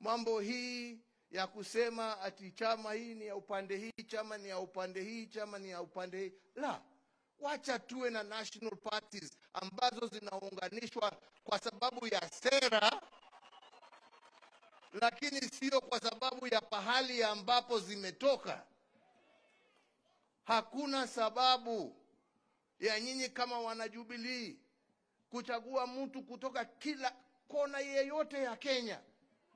mambo hii ya kusema ati chama hii ni ya upande hii, chama ni ya upande hii, chama ni ya upande hii. La, wacha tuwe na national parties ambazo zinaunganishwa kwa sababu ya sera, lakini sio kwa sababu ya pahali ambapo zimetoka. Hakuna sababu ya nyinyi kama wanajubilee kuchagua mtu kutoka kila kona yeyote ya Kenya.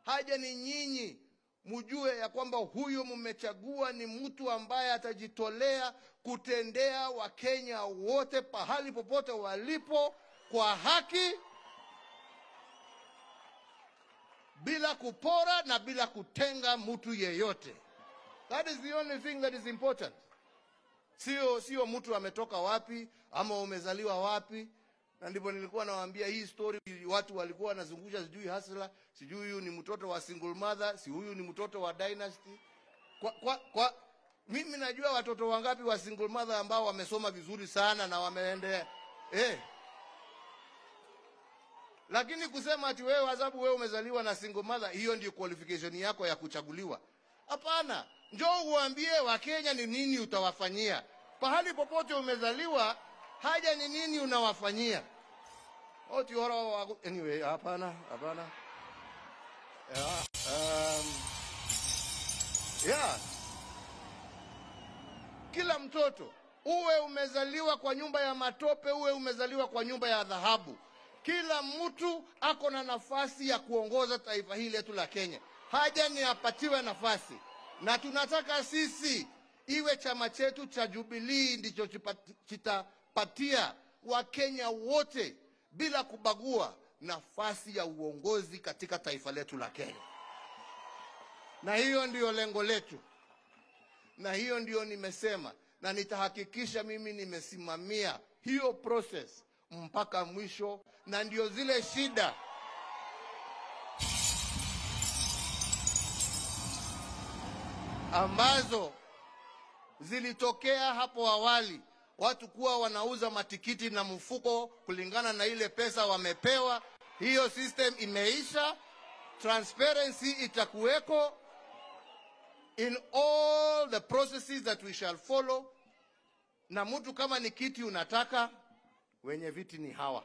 Haja ni nyinyi mjue ya kwamba huyo mmechagua ni mtu ambaye atajitolea kutendea Wakenya wote pahali popote walipo kwa haki, bila kupora na bila kutenga mtu yeyote. That is the only thing that is important. Sio mtu ametoka wapi ama umezaliwa wapi. Na ndipo nilikuwa nawaambia hii story, watu walikuwa wanazungusha sijui Hasla, sijui huyu ni mtoto wa single mother, si huyu ni mtoto wa dynasty. Mimi najua watoto wangapi wa single mother ambao wamesoma vizuri sana na wameendea. Lakini kusema ati wewe sababu wewe umezaliwa na single mother, hiyo ndio qualification yako ya kuchaguliwa. Hapana, njoo uambie Wakenya ni nini utawafanyia. Pahali popote umezaliwa, haja ni nini unawafanyia. Anyway, hapana. Kila mtoto, uwe umezaliwa kwa nyumba ya matope, uwe umezaliwa kwa nyumba ya dhahabu, kila mtu ako na nafasi ya kuongoza taifa hili letu la Kenya. Haja ni apatiwe nafasi. Na tunataka sisi iwe chama chetu cha Jubilee ndicho kitapatia Wakenya wote bila kubagua nafasi ya uongozi katika taifa letu la Kenya. Na hiyo ndio lengo letu. Na hiyo ndio nimesema, na nitahakikisha mimi nimesimamia hiyo process mpaka mwisho. Na ndio zile shida ambazo zilitokea hapo awali, watu kuwa wanauza matikiti na mfuko kulingana na ile pesa wamepewa. Hiyo system imeisha. Transparency itakuweko in all the processes that we shall follow. Na mtu kama ni kiti unataka, wenye viti ni hawa.